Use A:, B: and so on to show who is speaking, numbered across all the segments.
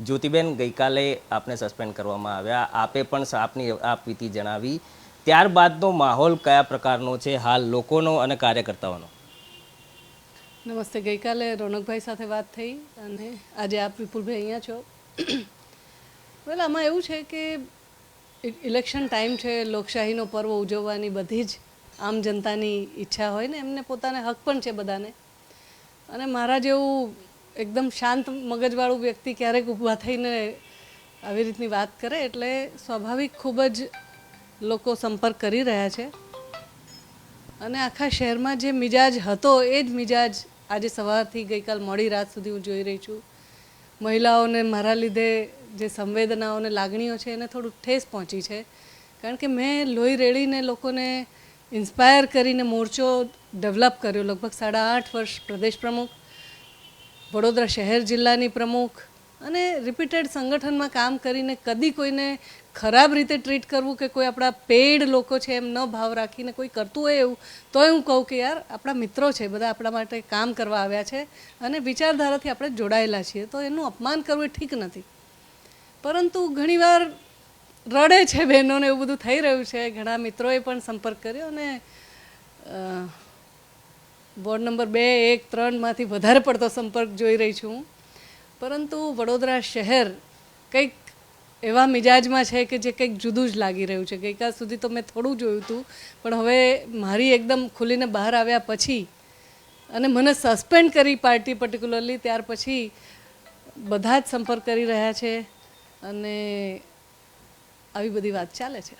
A: જ્યોતિબેન, ગઈકાલે આપને સસ્પેન્ડ કરવામાં આવ્યા, આપે પણ આપની આપવીતી જણાવી, ત્યારબાદનો માહોલ કયા પ્રકારનો છે હાલ લોકોનો અને કાર્યકર્તાઓનો?
B: નમસ્તે. ગઈકાલે રોનકભાઈ સાથે વાત થઈ અને આજે આપ વિપુલભાઈ અહીંયા છો. વેલ, આમાં એવું છે કે ઇલેક્શન ટાઈમ છે, લોકશાહીનો પર્વ ઉજવવાની બધી જ આમ જનતાની ઈચ્છા હોય ને, એમને પોતાને હક પણ છે બધાને. અને મારા જેવું એકદમ શાંત મગજવાળું વ્યક્તિ ક્યારેક ઊભા થઈને આવી રીતની વાત કરે એટલે સ્વાભાવિક ખૂબ જ લોકો સંપર્ક કરી રહ્યા છે. અને આખા શહેરમાં જે મિજાજ હતો એ જ મિજાજ આજે સવારથી ગઈકાલ મોડી રાત સુધી હું જોઈ રહી છું. મહિલાઓને મારા લીધે જે સંવેદનાઓને લાગણીઓ છે એને થોડું ઠેસ પહોંચી છે, કારણ કે મેં લોહી રેડીને લોકોને ઇન્સ્પાયર કરીને મોરચો ડેવલપ કર્યો. લગભગ 8.5 વર્ષ પ્રદેશ પ્રમુખ, વડોદરા શહેર જિલ્લાની પ્રમુખ અને રિપીટેડ સંગઠનમાં કામ કરીને કદી કોઈને ખરાબ રીતે ટ્રીટ કરવું કે કોઈ આપણા પેડ લોકો છે એમ ન ભાવ રાખીને કોઈ કરતું હોય એવું તોય હું કહું કે યાર આપણા મિત્રો છે, બધા આપણા માટે કામ કરવા આવ્યા છે અને વિચારધારાથી આપણે જોડાયેલા છીએ, તો એનું અપમાન કરવું એ ઠીક નથી. પરંતુ ઘણીવાર રડે છે બહેનોને, એવું બધું થઈ રહ્યું છે. ઘણા મિત્રોએ પણ સંપર્ક કર્યો અને વોર્ડ નંબર 2, 1, 3માંથી વધારે પડતો સંપર્ક જોઈ રહી છું હું. પરંતુ વડોદરા શહેર કંઈક એવા મિજાજમાં છે કે જે કંઈક જુદું જ લાગી રહ્યું છે. ગઈકાલ સુધી તો મેં થોડું જોયું હતું, પણ હવે મારી એકદમ ખુલીને બહાર આવ્યા પછી અને મને સસ્પેન્ડ કરી પાર્ટી પર્ટિક્યુલરલી, ત્યાર પછી બધા જ સંપર્ક કરી રહ્યા છે અને આવી બધી વાત ચાલે છે.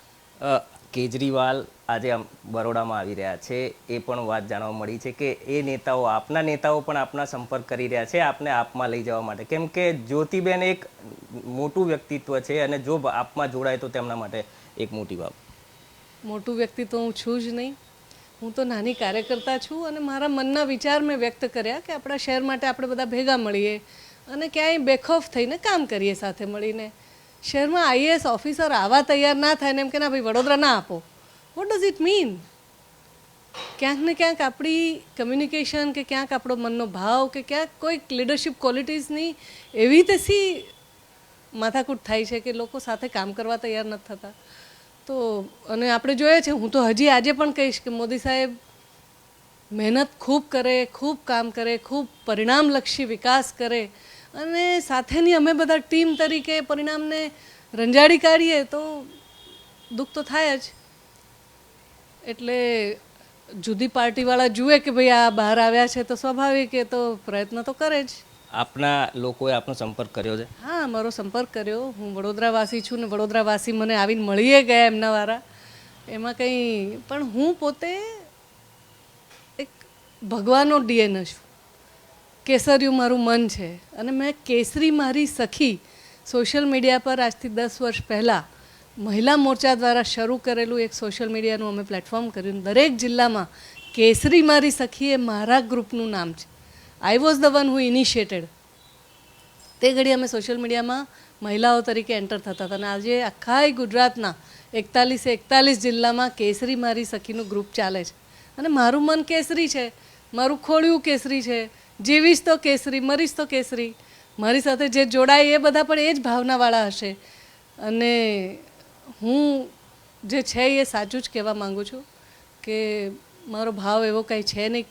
A: કેજરીવાલ આજે બરોડામાં આવી રહ્યા છે, એ પણ વાત જાણવા મળી છે કે એ નેતાઓ, આપના નેતાઓ પણ આપના સંપર્ક કરી રહ્યા છે આપને આપમાં લઈ જવા માટે, કેમ કે જ્યોતિબેન એક મોટું વ્યક્તિત્વ છે અને જો આપમાં જોડાય તો તેમના માટે એક મોટી બાબત.
B: મોટું વ્યક્તિ તો હું છું જ નહીં, હું તો નાની કાર્યકર્તા છું અને મારા મનના વિચાર મેં વ્યક્ત કર્યા કે આપણા શહેર માટે આપણે બધા ભેગા મળીએ અને ક્યાંય બેખોફ થઈને કામ કરીએ સાથે મળીને. શહેરમાં આઈએએસ ઓફિસર આવા તૈયાર ના થાય ને એમ કે ના ભાઈ વડોદરા ના આપો, વોટ ડઝ ઇટ મીન? ક્યાંક ને ક્યાંક આપણી કમ્યુનિકેશન કે ક્યાંક આપણો મનનો ભાવ કે ક્યાંક કોઈક લીડરશિપ ક્વોલિટીઝની એવી તેસી માથાકૂટ થાય છે કે લોકો સાથે કામ કરવા તૈયાર નથી થતા. તો અને આપણે જોઈએ છે, હું તો હજી આજે પણ કહીશ કે મોદી સાહેબ મહેનત ખૂબ કરે, ખૂબ કામ કરે, ખૂબ પરિણામલક્ષી વિકાસ કરે અને સાથેની અમે બધા ટીમ તરીકે પરિણામને રંજાડી કાઢીએ તો દુઃખ તો થાય જ. એટલે જુદી પાર્ટીવાળા જુએ કે ભાઈ આ બહાર આવ્યા છે તો સ્વાભાવિક એ તો પ્રયત્ન તો કરે જ.
A: આપના લોકોએ આપનો સંપર્ક કર્યો છે?
B: હા, મારો સંપર્ક કર્યો. હું વડોદરાવાસી છું ને વડોદરાવાસી મને આવીને મળીએ ગયા એમના વાળા, એમાં કંઈ. પણ હું પોતે એક ભગવાનનો ડીએનએ છું. કેસરિયું મારું મન છે અને મેં કેસરી મારી સખી સોશિયલ મીડિયા પર આજથી 10 વર્ષ પહેલાં મહિલા મોરચા દ્વારા શરૂ કરેલું એક સોશિયલ મીડિયાનું અમે પ્લેટફોર્મ કર્યું. દરેક જિલ્લામાં કેસરી મારી સખી એ મારા ગ્રુપનું નામ છે. I was the one who initiated. તે ઘડી અમે સોશિયલ મીડિયામાં મહિલાઓ તરીકે એન્ટર થતા હતા અને આજે આખા ગુજરાતના 41 જિલ્લામાં કેસરી મારી સખીનું ગ્રુપ ચાલે છે. અને મારું મન કેસરી છે, મારું ખોળિયું કેસરી છે, જીવીશ તો કેસરી, મરીશ તો કેસરી. મારી સાથે જે જોડાય એ બધા પણ એ જ ભાવનાવાળા હશે. અને હું જે છે એ સાચું જ કહેવા માગું છું કે મારો ભાવ એવો કંઈ છે નહીં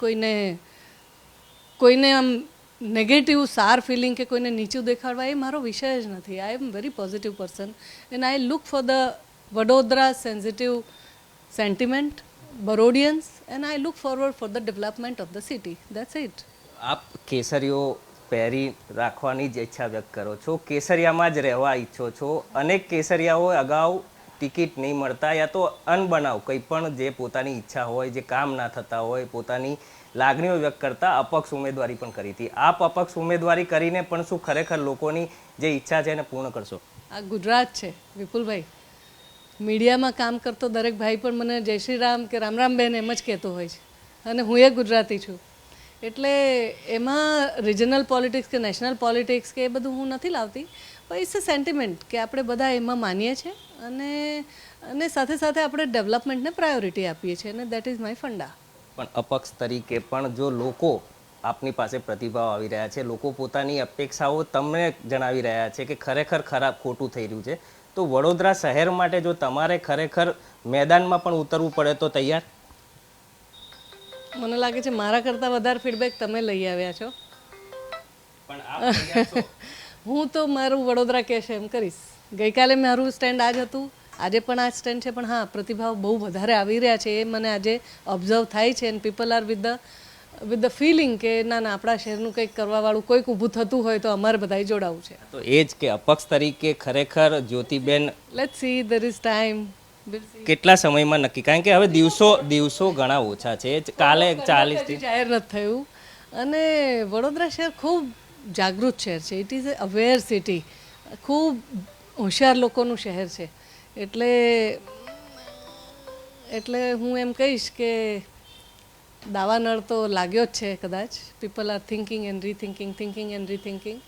B: કોઈને આમ નેગેટિવ સાર ફિલિંગ કે કોઈને નીચું દેખાડવા, એ મારો વિષય જ નથી. I am very positive person and I look for the Vadodara sensitive sentiment, Barodians, and I look forward for the development of the city. That's it.
A: આપ કેસરીઓ પહેરી રાખવાની જ ઈચ્છા વ્યક્ત કરો છો, કેસરિયામાં જ રહેવા ઈચ્છો છો. અનેક કેસરિયાઓ અગાઉ ટિકિટ નહીં મળતા યા તો અનબનાવ કંઈ પણ જે પોતાની ઈચ્છા હોય, જે કામ ના થતા હોય, પોતાની લાગણીઓ વ્યક્ત કરતા અપક્ષ ઉમેદવારી પણ કરી હતી. આપ અપક્ષ ઉમેદવારી કરીને પણ શું ખરેખર લોકોની જે ઈચ્છા છે એને પૂર્ણ કરશો?
B: આ ગુજરાત છે વિપુલભાઈ. મીડિયામાં કામ કરતો દરેક ભાઈ પણ મને જય શ્રી રામ કે રામ રામ બેન એમ જ કહેતો હોય છે અને હું એ ગુજરાતી છું. એટલે એમાં રિજનલ પોલિટિક્સ કે નેશનલ પોલિટિક્સ કે એ બધું હું નથી લાવતી, પણ ઇટ્સ અ સેન્ટિમેન્ટ કે આપણે બધા એમાં માનીએ છીએ અને સાથે સાથે આપણે ડેવલપમેન્ટને પ્રાયોરિટી આપીએ છીએ અને દેટ ઇઝ માય ફંડા.
A: પણ અપક્ષ તરીકે પણ જો લોકો આપની પાસે પ્રતિભાવ આવી રહ્યા છે, લોકો પોતાની અપેક્ષાઓ તમને જણાવી રહ્યા છે કે ખરેખર ખોટું થઈ રહ્યું છે, તો વડોદરા શહેર માટે જો તમારે ખરેખર મેદાનમાં પણ ઉતરવું પડે તો તૈયાર?
B: મને લાગે છે મારા કરતાં વધારે ફીડબેક તમે લઈ આવ્યા છો.
A: પણ આપ તૈયાર છો?
B: હું તો મારું વડોદરા કહેશે એમ કરીશ. ગઈકાલે મારું સ્ટેન્ડ આ જ હતું, આજે પણ આ સ્ટેન્ડ છે, પણ હા પ્રતિભાવ બહુ વધારે આવી રહ્યા છે એ મને આજે ઓબ્ઝર્વ થાય છે. And people are with the feeling કે ના ના આપણા શહેરનું કંઈક કરવાવાળું કોઈક ઊભું થતું હોય તો અમારે બધાએ જોડાવું છે.
A: તો એ જ કે અપક્ષ તરીકે ખરેખર Jyotiben
B: let's see, there is time.
A: કેટલા સમયમાં નક્કી, કારણ કે હવે દિવસો ઘણા ઓછા છે, કાલે 40
B: જાહેર નથી થયું. અને વડોદરા શહેર ખૂબ જાગૃત શહેર છે. It is a aware city. ખૂબ હોશિયાર લોકોનું શહેર છે. એટલે હું એમ કહીશ કે દાવાનળ તો લાગ્યો જ છે કદાચ. People are thinking and rethinking, thinking and rethinking.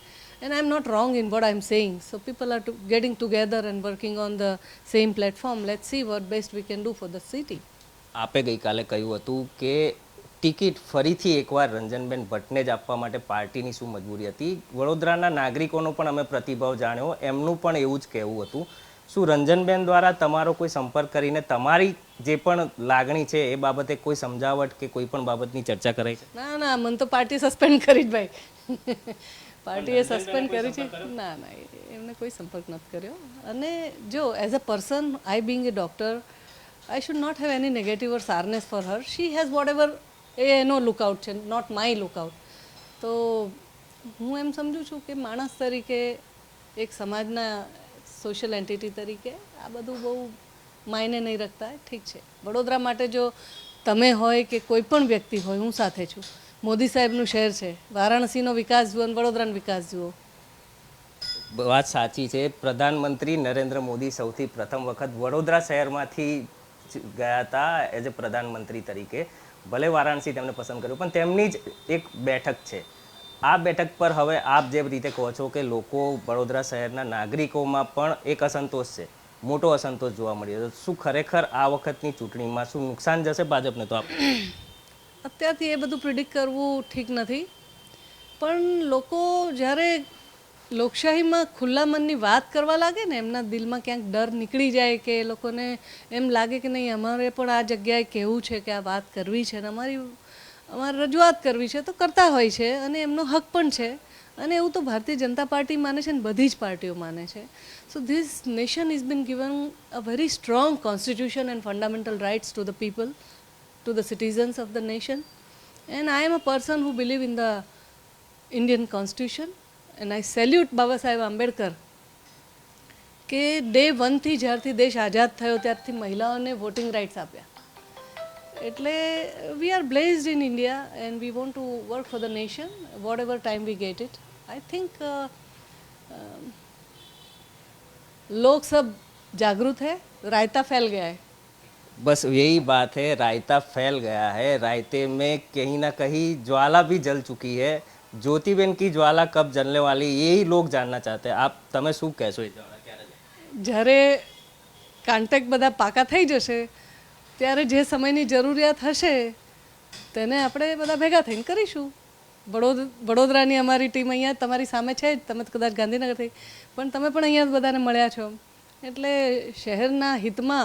B: And I'm not wrong in what I'm saying. So people are getting together and working on the same platform. Let's see what best we can do for the city.
A: આપે ગઈકાલે કહ્યું હતું કે ticket ફરીથી એકવાર રંજનબેન ભટ્ટને જ આપવા માટે પાર્ટીની શું મજબૂરી હતી. વડોદરાના નાગરિકોનો પણ અમે પ્રતિભાવ જાણ્યો, એમનું પણ એવું જ કહેવું હતું. શું રંજનબેન દ્વારા તમારો કોઈ સંપર્ક કરીને તમારી જે પણ લાગણી છે એ બાબતે કોઈ સમજાવટ કે કોઈ પણ બાબતની ચર્ચા કરાઈ છે?
B: ના ના, મને તો પાર્ટી સસ્પેન્ડ કરી જ ભાઈ. પાર્ટીએ સસ્પેન્ડ કરી છે. ના ના, એમને કોઈ સંપર્ક નથી કર્યો. અને જો as a person, I being a doctor, I should not have any negative or soreness for her. She has whatever એનો લુકઆઉટ છે, નોટ માય લુકઆઉટ. તો હું એમ સમજું છું કે માણસ તરીકે, એક સમાજના સોશિયલ એન્ટિટી તરીકે આ બધું બહુ માયને નહીં રાખતા. ઠીક છે, વડોદરા માટે જો તમે હોય કે કોઈ પણ વ્યક્તિ હોય, હું સાથે છું. મોદી સાહેબનું શહેર છે, વારાણસીનો વિકાસ જુઓ અને વડોદરાનો વિકાસ જુઓ.
A: વાત સાચી છે. પ્રધાનમંત્રી નરેન્દ્ર મોદી સૌથી પ્રથમ વખત વડોદરા શહેરમાંથી ગયા હતા એઝ અ પ્રધાનમંત્રી તરીકે. ભલે વારાણસી તેમને પસંદ કર્યું, પણ તેમની જ એક બેઠક છે. આ બેઠક પર હવે આપ જે રીતે કહો છો કે લોકો, વડોદરા શહેરના નાગરિકોમાં પણ એક અસંતોષ છે, મોટો અસંતોષ જોવા મળ્યો. શું ખરેખર આ વખતની ચૂંટણીમાં શું નુકસાન જશે ભાજપને? તો
B: અત્યારથી એ બધું પ્રિડિક્ટ કરવું ઠીક નથી. પણ લોકો જ્યારે લોકશાહીમાં ખુલ્લા મનની વાત કરવા લાગે ને, એમના દિલમાં ક્યાંક ડર નીકળી જાય કે એ લોકોને એમ લાગે કે નહીં અમારે પણ આ જગ્યાએ કહેવું છે કે આ વાત કરવી છે અને અમારે રજૂઆત કરવી છે, તો કરતા હોય છે અને એમનો હક પણ છે. અને એવું તો ભારતીય જનતા પાર્ટી માને છે ને બધી જ પાર્ટીઓ માને છે. So this nation is been given a very strong constitution and fundamental rights to the people, to the citizens of the nation, and I am a person who believe in the Indian Constitution, and I salute Baba Saheb Ambedkar કે day 1 થી જ્યારથી દેશ આઝાદ થયો ત્યારથી મહિલાઓને voting rights આપ્યા. એટલે we are blessed in India and we want to work for the nation whatever time we get it. I think लोग सब जागरूक है, रायता फैल गया है.
A: बस यही बात है, रायता फैल गया है. रायते में कहीं ना कहीं ज्वाला भी जल चुकी है. ज्योतिबेन की ज्वाला कब जलने वाली, यही लोग जानना चाहते हैं. आप તમે શું કહેશો? એ જ્વાલા ક્યારે જશે?
B: જ્યારે કોન્ટેક્ટ બધા પાકા થઈ જશે ત્યારે જે સમયની જરૂરિયાત હશે તેને આપણે બધા ભેગા થઈને કરીશું. વડોદરાની અમારી ટીમ અહીંયા તમારી સામે છે જ, તમે કદાચ ગાંધીનગરથી, પણ તમે પણ અહીંયા બધાને મળ્યા છો, એટલે શહેરના હિતમાં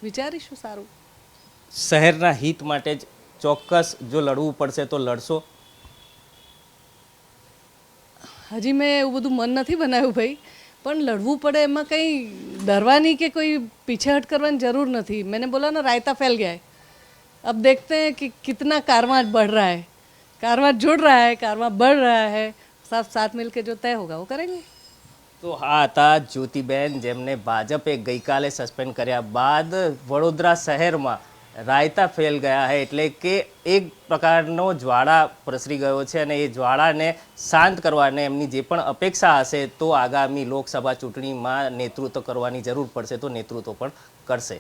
B: વિચારીશું. સારું,
A: શહેરના હિત માટે જ ચોક્કસ જો લડવું પડશે તો લડશો?
B: હજી મેં એવું બધું મન નથી બનાવ્યું ભાઈ, પણ લડવું પડે એમાં કંઈ ડરવાની કે કોઈ પીછેહટ કરવાની જરૂર નથી. मैंने बोला ना, रायता फैल गया है. अब देखते हैं कि कितना कारवां बढ़ रहा है, कारवां जुड़ रहा है, कारवां बढ़ रहा है. सब साथ मिलकर जो तय होगा वो करेंगे.
A: તો આ હતા જ્યોતિબેન, જેમને ભાજપે ગઈકાલે સસ્પેન્ડ કર્યા બાદ વડોદરા શહેરમાં રાયતા ફેલ ગયા હે, એટલે કે એક પ્રકારનો જ્વાળા પ્રસરી ગયો છે અને એ જ્વાળાને શાંત કરવાને એમની જે પણ અપેક્ષા હશે તો આગામી લોકસભા ચૂંટણીમાં નેતૃત્વ કરવાની જરૂર પડશે તો નેતૃત્વ પણ કરશે.